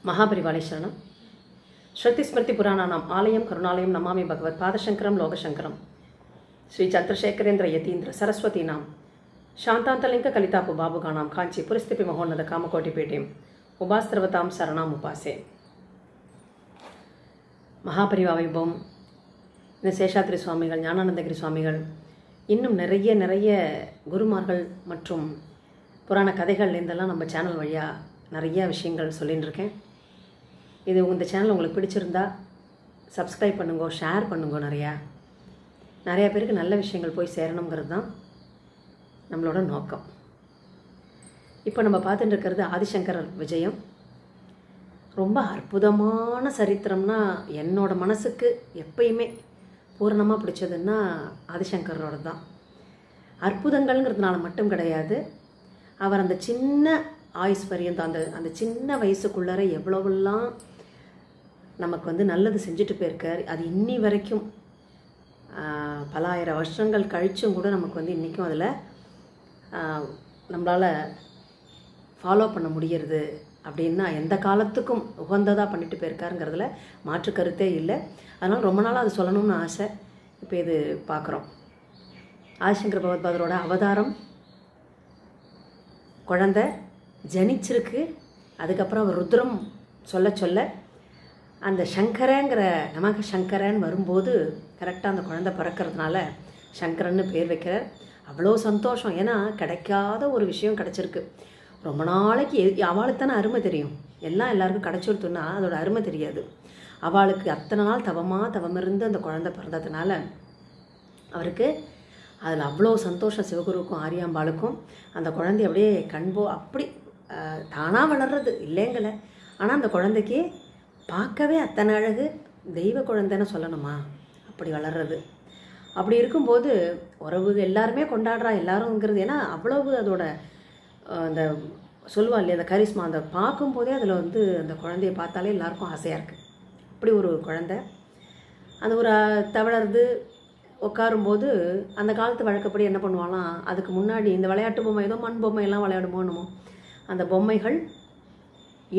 महापरिवाले शरणं श्रुतिस्मृतिपुराणानाम् आलयं करुणालयं नमामि भगवत् पादशङ्करं लोकशङ्करं श्री चन्द्रशेखरेन्द्र यतीन्द्र सरस्वतीनां शान्तान्तलिङ्ग कलितापु बाबुगानां काञ्ची पुरस्थिति महोन्नत कामकोटिपीठिम् उपास्त्रवतां शरणाम् उपासे மகாபரிவா வைபவம் இந்த சேஷாத்ரி சுவாமிகள் ஞானானந்தகிரி சுவாமிகள் இன்னும் நிறைய குருமார்கள் மற்றும் புராண கதைகள் இதெல்லாம் நம்ம சேனல் வழியாக நிறைய விஷயங்கள் சொல்லின்னு இருக்கேன். இது இந்த சேனல் உங்களுக்கு பிடிச்சிருந்தா சப்ஸ்கிரைப் பண்ணுங்க, ஷேர் பண்ணுங்க. நிறையா பேருக்கு நல்ல விஷயங்கள் போய் சேரணுங்கிறது தான் நம்மளோட நோக்கம். இப்போ நம்ம பார்த்துட்டு இருக்கிறது ஆதிசங்கரர் விஜயம். ரொம்ப அற்புதமான சரித்திரம்னா என்னோட மனசுக்கு எப்பயுமே பூரணமாக பிடிச்சதுன்னா ஆதிசங்கரோட தான். அற்புதங்கள்ங்கிறதுனால மட்டும் கிடையாது, அவர் அந்த சின்ன ஆயுஸ் பரியந்தம் அந்த சின்ன வயசுக்குள்ளார எவ்வளவெல்லாம் நமக்கு நல்லது செஞ்சுட்டு போயிருக்கார். அது இன்னி வரைக்கும் பல ஆயிரம் வருஷங்கள் கழிச்சும் கூட நமக்கு இன்றைக்கும் அதில் நம்மளால் ஃபாலோ பண்ண முடிகிறது. அப்படின்னா எந்த காலத்துக்கும் உகந்ததாக பண்ணிட்டு போயிருக்காருங்கிறதுல மாற்று கருத்தே இல்லை. அதனால் ரொம்ப நாளாக அது சொல்லணும்னு ஆசை. இப்போ இது பார்க்குறோம். ஆதிசங்கர பகவத்பாதரோட அவதாரம், குழந்தை ஜனிச்சிருக்கு. அதுக்கப்புறம் அவர் ருத்ரம் சொல்ல அந்த சங்கரங்கிற நமக்கு சங்கரன் வரும்போது கரெக்டாக அந்த குழந்தை பிறக்கிறதுனால சங்கரன்னு பேர் வைக்கிறார். அவ்வளோ சந்தோஷம். ஏன்னா கிடைக்காத ஒரு விஷயம் கிடச்சிருக்கு. ரொம்ப நாளைக்கு அவளுக்கு தானே அருமை தெரியும். எல்லாருக்கும் கிடச்சிருத்துன்னா அதோட அருமை தெரியாது. அவளுக்கு அத்தனை நாள் தவமிருந்து அந்த குழந்தை பிறந்ததுனால அவருக்கு அதில் அவ்வளோ சந்தோஷம். சிவகுருவுக்கும் ஆரியாம்பாளுக்கும் அந்த குழந்தை அப்படியே அப்படி தானாக வளர்றது இல்லைங்கள. ஆனால் அந்த குழந்தைக்கு பார்க்கவே அத்தனை அழகு. தெய்வ குழந்தைன்னு சொல்லணுமா, அப்படி வளர்றது. அப்படி இருக்கும்போது உறவு எல்லாருமே கொண்டாடுறா எல்லாருங்கிறது. ஏன்னா அவ்வளவு அதோட அந்த சொல்லுவா இல்லையா, அந்த கரிஸ்மா, அந்த பார்க்கும்போதே அதில் அந்த குழந்தைய பார்த்தாலே எல்லாருக்கும் ஆசையாக இருக்குது. அப்படி ஒரு குழந்தை அந்த ஒரு தவழறது உட்காரும்போது அந்த காலத்து வழக்கப்படி என்ன பண்ணுவாலாம், அதுக்கு முன்னாடி இந்த விளையாட்டு பொம்மை ஏதோ மண் பொம்மையெல்லாம் விளையாடுமோன்னுமோ, அந்த பொம்மைகள்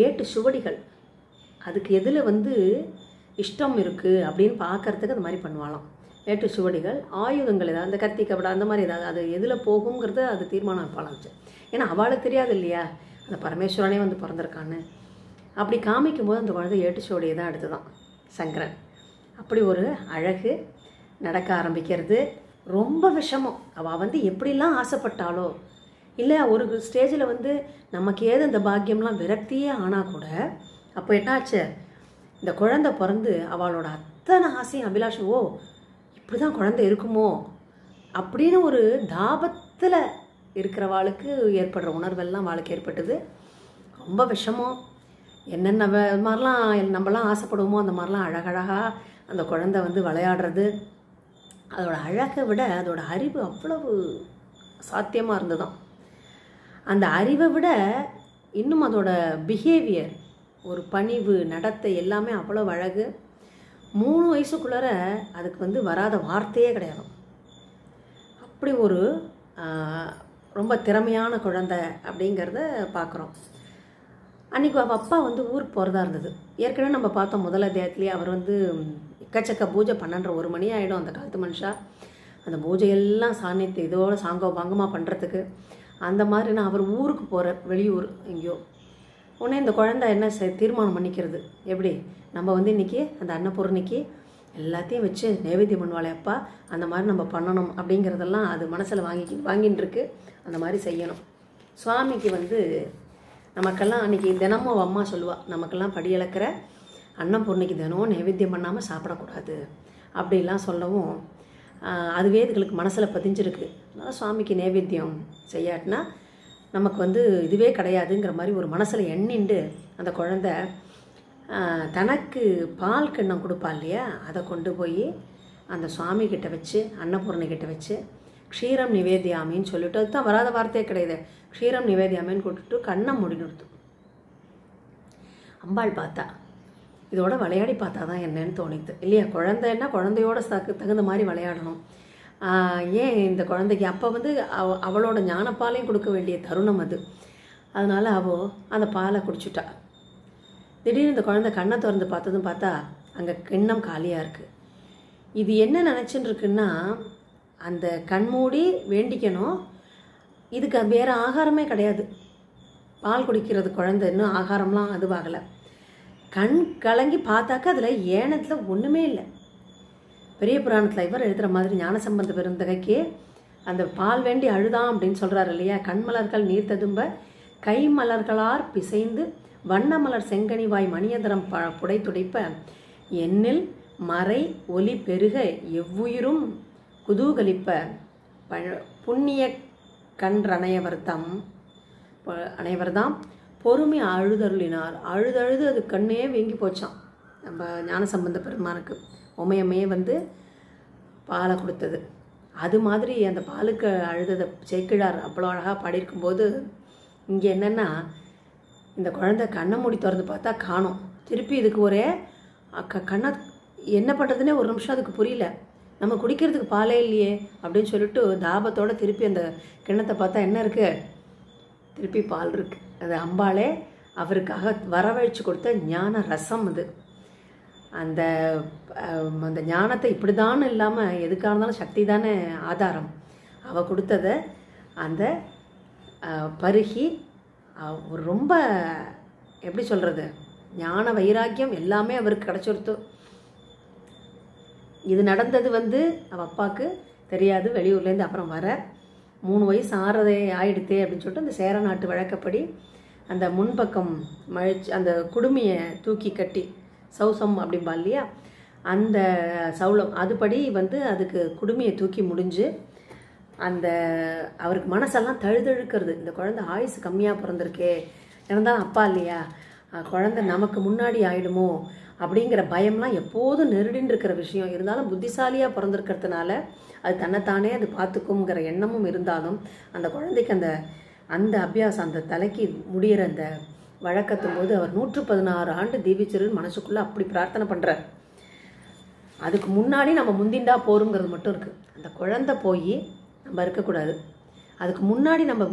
ஏட்டு சுவடிகள், அதுக்கு எதில் இஷ்டம் இருக்குது அப்படின்னு பார்க்கறதுக்கு அது மாதிரி பண்ணுவாளாம். ஏட்டு சுவடிகள், ஆயுதங்கள் ஏதாவது அந்த கத்தி கபடா அந்த மாதிரி ஏதாவது அது எதில் போகுங்கிறது அது தீர்மானம் வைப்பாளாச்சு. ஏன்னா அவளுக்கு தெரியாது இல்லையா அந்த பரமேஸ்வரனே பிறந்திருக்கான்னு. அப்படி காமிக்கும்போது அந்த குழந்தை ஏட்டு சுவடியை தான் எடுத்துதான் சங்கரன். அப்படி ஒரு அழகு. நடக்க ஆரம்பிக்கிறது ரொம்ப விஷமம். அவள் எப்படிலாம் ஆசைப்பட்டாலோ இல்லை ஒரு ஸ்டேஜில் நமக்கு ஏது இந்த பாக்கியம்லாம் விரக்தியே ஆனால் கூட அப்போ என்னாச்சு, இந்த குழந்தை பிறந்து அவளோட அத்தனை ஆசையும் அபிலாஷம், ஓ இப்படி தான் குழந்தை இருக்குமோ அப்படின்னு ஒரு தாபத்தில் இருக்கிறவாளுக்கு ஏற்படுற உணர்வெல்லாம் அவளுக்கு ஏற்பட்டது. ரொம்ப விஷமம். என்னென்ன மாதிரிலாம் நம்மலாம் ஆசைப்படுவோமோ அந்த மாதிரிலாம் அழகழகாக அந்த குழந்தை விளையாடுறது. அதோட அழகை விட அதோட அறிவு அவ்வளவு சாத்தியமாக இருந்ததுதான். அந்த அறிவை விட இன்னும் அதோட பிஹேவியர், ஒரு பணிவு, நடத்தை எல்லாமே அவ்வளவு அழகு. 3 வயசுக்குள்ளார அதுக்கு வராத வார்த்தையே கிடையாது. அப்படி ஒரு ரொம்ப திறமையான குழந்தை அப்படிங்கிறத பார்க்குறோம். அன்றைக்கி அவள் அப்பா ஊருக்கு போகிறதா இருந்தது. ஏற்கனவே நம்ம பார்த்தோம் முதல் அத்தியாயத்துலேயே அவர் எக்கச்சக்க பூஜை 12-1 மணி ஆகிடும் அந்த காலத்து மனுஷா. அந்த பூஜையெல்லாம் சாநித்தியம் இதோட சாங்கோ பாங்கமாக பண்ணுறதுக்கு அந்த மாதிரினா அவர் ஊருக்கு போகிற, வெளியூர் எங்கேயோ. உடனே இந்த குழந்தை என்ன தீர்மானம் பண்ணிக்கிறது, எப்படி நம்ம இன்றைக்கி அந்த அன்னபூர்ணிக்கு எல்லாத்தையும் வச்சு நைவேத்தியம் பண்ணுவாளே அப்பா, அந்த மாதிரி நம்ம பண்ணணும் அப்படிங்கிறதெல்லாம் அது மனசில் வாங்கின்னு இருக்கு. அந்த மாதிரி செய்யணும். சுவாமிக்கு நமக்கெல்லாம் அன்றைக்கி தினமும் அம்மா சொல்லுவாள், நமக்கெல்லாம் படி இழக்கிற அன்னபூர்ணிக்கு தினமும் நைவேத்தியம் பண்ணாமல் சாப்பிடக்கூடாது அப்படிலாம் சொல்லவும் அதுவே இதுகளுக்கு மனசில் பதிஞ்சிருக்கு. அதனால் சுவாமிக்கு நைவேத்தியம் செய்யாட்டினா நமக்கு இதுவே கிடையாதுங்கிற மாதிரி ஒரு மனசில் எண்ணிண்டு அந்த குழந்தை தனக்கு பால் கிண்ணம் கொடுப்பா இல்லையா, அதை கொண்டு போய் அந்த சுவாமி கிட்ட வச்சு அன்னபூர்ணி கிட்ட வச்சு க்ஷீரம் நிவேதியாமின்னு சொல்லிட்டு, அதுதான் வராத வார்த்தையே கிடையாது, க்ஷீரம் நிவேதியாமின்னு கொடுத்துட்டு கண்ணை முடினுடுத்து. அம்பாள் பார்த்தா இதோட விளையாடி பார்த்தா தான் என்னன்னு தோணிது இல்லையா. குழந்தைன்னா குழந்தையோட தகுந்த மாதிரி விளையாடணும். ஏன் இந்த குழந்தைக்கு அப்போ அவளோட ஞானப்பாலையும் கொடுக்க வேண்டிய தருணம் அது. அதனால் அவள் அந்த பாலை குடிச்சுட்டா. திடீர்னு இந்த குழந்தை கண்ணை திறந்து பார்த்ததும் பார்த்தா அங்கே கிண்ணம் காலியாக இருக்குது. இது என்ன நினச்சின்னு இருக்குன்னா, அந்த கண்மூடி வேண்டிக்கணும், இதுக்கு வேறு ஆகாரமே கிடையாது. பால் குடிக்கிறது குழந்தை, இன்னும் ஆகாரம்லாம் அதுவாகலை. கண் கலங்கி பார்த்தாக்கா அதில் ஏனத்தில் ஒன்றுமே இல்லை. பெரிய புராணத்தில் இவர் எழுதுகிற மாதிரி ஞானசம்பந்த பெருந்தகைக்கு அந்த பால் வேண்டி அழுதான் அப்படின்னு சொல்கிறாரு இல்லையா. கண்மலர்கள் நீர் ததும்ப கை மலர்களார் பிசைந்து வண்ண மலர் செங்கனிவாய் மணியதரம் புடை துடைப்ப எண்ணில் மறை ஒலி பெருக எவ்வுயிரும் குதூகலிப்ப புண்ணிய கன்றனையவர்தம் அனைவர்தாம் பொறுமை அழுதருளினார். அழுதழுது அது கண்ணே வீங்கி போச்சான். நம்ம ஞானசம்பந்த பெருமானுக்கு உமையம்மையே வந்து பாலை கொடுத்தது. அது மாதிரி அந்த பாலுக்கு அழுததை சேக்கிழார் அவ்வளோ அழகாக பாடியிருக்கும்போது, இங்கே என்னென்னா, இந்த குழந்தை கண்ணை மூடி திறந்து பார்த்தா காணோம். திருப்பி இதுக்கு ஒரே கண்ணை என்ன பண்ணுறதுனே ஒரு நிமிஷம் அதுக்கு புரியல. நம்ம குடிக்கிறதுக்கு பாலே இல்லையே அப்படின்னு சொல்லிட்டு தாபத்தோடு திருப்பி அந்த கிண்ணத்தை பார்த்தா என்ன இருக்குது, திருப்பி பால் இருக்குது. அது அம்பாளே அவருக்காக வரவழைச்சி கொடுத்த ஞான ரசம். அது அந்த அந்த ஞானத்தை இப்படி தான் இல்லாமல் எதுக்காக இருந்தாலும் சக்தி தானே ஆதாரம். அவள் கொடுத்ததை அந்த பருகி ஒரு ரொம்ப எப்படி சொல்கிறது, ஞான வைராக்கியம் எல்லாமே அவருக்கு கிடச்சிருத்து. இது நடந்தது வந்து அவள் அப்பாவுக்கு தெரியாது. வெளியூர்லேருந்து அப்புறம் வர 3 வயசு ஆயிடுத்தே அப்படின்னு சொல்லிட்டு அந்த சேர நாட்டு வழக்கப்படி அந்த முன்பக்கம் அந்த குடுமியை தூக்கி கட்டி சௌசம் அப்படின்பா இல்லையா, அந்த சௌளம் அதுபடி வந்து அதுக்கு குடுமையை தூக்கி முடிஞ்சு அந்த அவருக்கு மனசெல்லாம் தழுதழுக்கிறது. இந்த குழந்தை ஆயுசு கம்மியாக பிறந்திருக்கே, இருந்தாலும் அப்பா இல்லையா, குழந்தை நமக்கு முன்னாடி ஆயிடுமோ அப்படிங்கிற பயம்லாம் எப்போதும் நெருடின்னு இருக்கிற விஷயம். இருந்தாலும் புத்திசாலியாக பிறந்திருக்கிறதுனால அது தன்னைத்தானே அது பார்த்துக்குங்கிற எண்ணமும் இருந்தாலும் அந்த குழந்தைக்கு அந்த அந்த அபியாசம் அந்த தலைக்கு முடிகிற அந்த வழக்கத்தும் போது அவர் 116 ஆண்டு தீபிச்சிருன்னு மனசுக்குள்ளே அப்படி பிரார்த்தனை பண்ணுறார். அதுக்கு முன்னாடி நம்ம முந்திண்டா போருங்கிறது மட்டும் இருக்குது. அந்த குழந்தை போய் நம்ம இருக்கக்கூடாது, அதுக்கு முன்னாடி நம்ம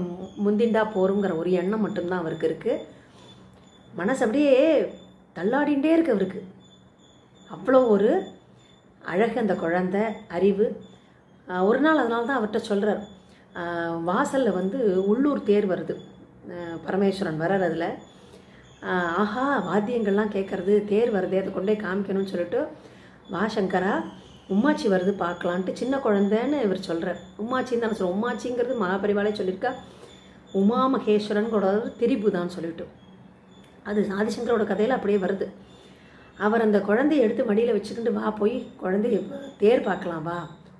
முந்திண்டா போருங்கிற ஒரு எண்ணம் மட்டும்தான் அவருக்கு இருக்குது. மனசு அப்படியே தள்ளாடிண்டே இருக்கு அவருக்கு. அவ்வளோ ஒரு அழகு அந்த குழந்தை, அறிவு. ஒரு நாள் அதனால தான் அவர்கிட்ட சொல்கிறார், வாசலில் வந்து உள்ளூர் தேர் வருது, பரமேஸ்வரன் வர்றார். அதில் ஆஹா வாத்தியங்கள்லாம் கேட்குறது, தேர் வருதே, அதை கொண்டே காமிக்கணும்னு சொல்லிட்டு, வா சங்கரா உம்மாச்சி வருது பார்க்கலான்ட்டு சின்ன குழந்தைன்னு இவர் சொல்கிறார். உம்மாச்சின்னு தானே சொல்கிறோம். உம்மாச்சிங்கிறது மகாபரிவாலே சொல்லியிருக்கா. உமா மகேஸ்வரன் கூட திரிபுதான்னு சொல்லிவிட்டு அது ஆதிசங்கரோட கதையில் அப்படியே வருது. அவர் அந்த குழந்தைய எடுத்து மடியில் வச்சுக்கிட்டு, வா போய் குழந்தைய தேர் பார்க்கலாம் வா,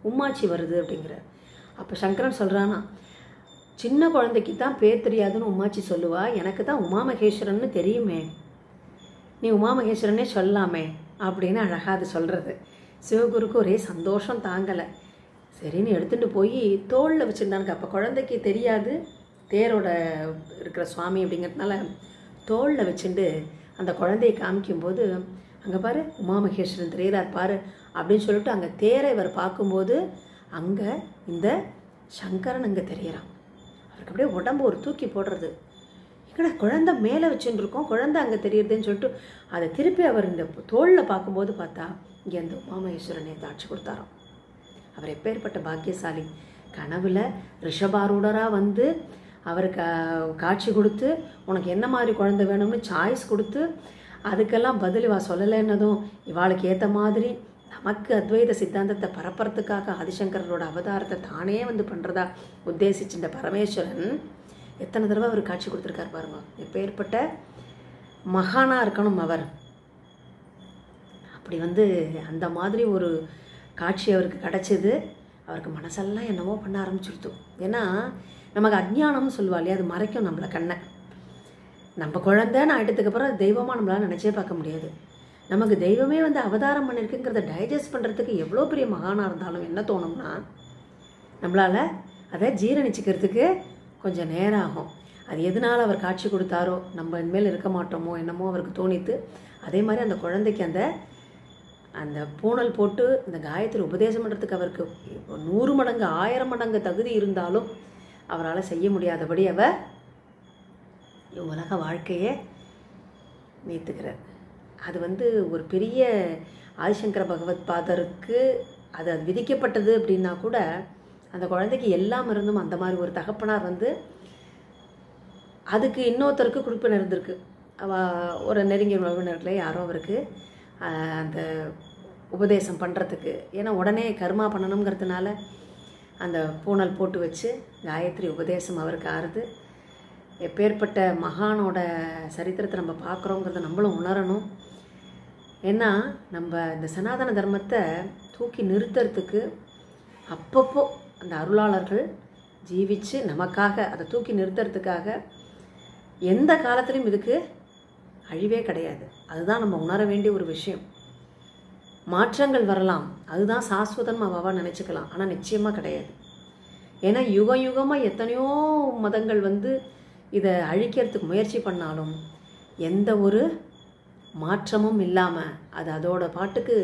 உம்மாச்சி வருது அப்படிங்கிறார். அப்போ சங்கரன் சொல்கிறானா, சின்ன குழந்தைக்கு தான் பேர் தெரியாதுன்னு உம்மாச்சி சொல்லுவா, எனக்கு தான் உமா மகேஸ்வரன்னு தெரியுமே, நீ உமா மகேஸ்வரனே சொல்லாமே அப்படின்னு அழகாக அது சொல்கிறது. சிவகுருக்கு ஒரே சந்தோஷம் தாங்கலை. சரின்னு எடுத்துகிட்டு போய் தோளில் வச்சுருந்தானுங்க. அப்போ குழந்தைக்கு தெரியாது தேரோட இருக்கிற சுவாமி அப்படிங்கிறதுனால தோளில் வச்சுட்டு அந்த குழந்தையை காமிக்கும்போது, அங்கே பாரு உமா மகேஸ்வரன் தெரிகிறார் பாரு அப்படின்னு சொல்லிட்டு அங்கே தேரை இவர் பார்க்கும்போது அங்கே இந்த சங்கரன் அங்கே தெரிகிறான். அவருக்கு அப்படியே உடம்பு ஒரு தூக்கி போடுறது. எங்கடா குழந்தை மேலே வச்சுட்டு இருக்கோம், குழந்தை அங்கே தெரியுதுன்னு சொல்லிட்டு அதை திருப்பி அவர் இந்த தோளில் பார்க்கும்போது பார்த்தா இங்கே அந்த உமாமகேஸ்வரனை தாட்சி கொடுத்தாராம். அவர் எப்பேற்பட்ட பாக்கியசாலி. கனவுல ரிஷபாரூடராக வந்து அவருக்கு காட்சி கொடுத்து, உனக்கு என்ன மாதிரி குழந்தை வேணும்னு சாய்ஸ் கொடுத்து, அதுக்கெல்லாம் பதில் இவா சொல்லலைன்னதும் இவாளுக்கு ஏற்ற மாதிரி நமக்கு அத்வைத சித்தாந்தத்தை பரப்புறதுக்காக ஆதிசங்கரோட அவதாரத்தை தானே வந்து பண்ணுறதா உத்தேசிச்சு இந்த பரமேஸ்வரன் எத்தனை தடவை அவர் காட்சி கொடுத்துருக்கார் பாருங்க. எப்பேற்பட்ட மகானாக இருக்கணும் அவர். அப்படி வந்து அந்த மாதிரி ஒரு காட்சி அவருக்கு கிடச்சிது. அவருக்கு மனசெல்லாம் என்னமோ பண்ண ஆரம்பிச்சுடுத்து. ஏன்னா நமக்கு அஜ்ஞானம்னு சொல்லுவா இல்லையா, அது மறைக்கும் நம்மளை கண்ணை. நம்ம குழந்தைன்னு ஆகிட்டதுக்கப்புறம் அது தெய்வமாக நம்மளால் நினச்சே பார்க்க முடியாது. நமக்கு தெய்வமே வந்து அவதாரம் பண்ணியிருக்குங்கிறத டைஜஸ்ட் பண்ணுறதுக்கு எவ்வளோ பெரிய மகானாக இருந்தாலும் என்ன தோணும்னா, நம்மளால் அதை ஜீரணிச்சிக்கிறதுக்கு கொஞ்சம் நேரம் ஆகும். அது எதனால் அவர் காட்சி கொடுத்தாரோ, நம்ம இனிமேல் இருக்க மாட்டோமோ என்னமோ அவருக்கு தோணித்து. அதே மாதிரி அந்த குழந்தைக்கு அந்த பூணல் போட்டு இந்த காயத்ரி உபதேசம் பண்ணுறதுக்கு அவருக்கு 100 மடங்கு 1000 மடங்கு தகுதி இருந்தாலும் அவரால் செய்ய முடியாதபடி அவர் உலக வாழ்க்கையை நீத்துக்கிறார். அது வந்து ஒரு பெரிய ஆதிசங்கர பகவத் பாதருக்கு அது விதிக்கப்பட்டது அப்படின்னா கூட அந்த குழந்தைக்கு எல்லாம் இருந்தும் அந்த மாதிரி ஒரு தகப்பனார் வந்து அதுக்கு இன்னொருத்தருக்கு குறிப்பின இருந்திருக்கு. ஒரு நெருங்கிய உறவினர்களே யாரோ அவருக்கு அந்த உபதேசம் பண்ணுறதுக்கு, ஏன்னா உடனே கர்மா பண்ணணுங்கிறதுனால அந்த பூனல் போட்டு வச்சு காயத்ரி உபதேசம் அவருக்கு ஆறுது. எப்பேற்பட்ட மகானோட சரித்திரத்தை நம்ம பார்க்குறோங்கிறத நம்மளும் உணரணும். ஏன்னா நம்ம இந்த சனாதன தர்மத்தை தூக்கி நிறுத்துறதுக்கு அப்பப்போ அந்த அருளாளர்கள் ஜீவிச்சு நமக்காக அதை தூக்கி நிறுத்துறதுக்காக எந்த காலத்துலேயும் இதுக்கு அழிவே கிடையாது. அதுதான் நம்ம உணர வேண்டிய ஒரு விஷயம். மாற்றங்கள் வரலாம், அதுதான் சாஸ்வதம் அவாவா நினச்சிக்கலாம், ஆனால் நிச்சயமாக கிடையாது. ஏன்னா யுகம் யுகமாக எத்தனையோ மதங்கள் வந்து இதை அழிக்கிறதுக்கு முயற்சி பண்ணாலும் எந்த ஒரு மாற்றமும் இல்லாமல் அது அதோட பாட்டுக்கு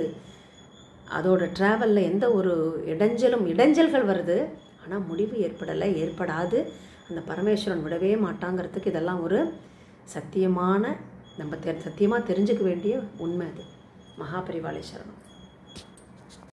அதோட ட்ராவலில் எந்த ஒரு இடைஞ்சல்கள் வருது, ஆனால் முடிவு ஏற்படாது. அந்த பரமேஸ்வரன் விடவே மாட்டாங்கிறதுக்கு இதெல்லாம் ஒரு சத்தியமாக தெரிஞ்சுக்க வேண்டிய உண்மை. அது மகாபரிவாளை சரணம்.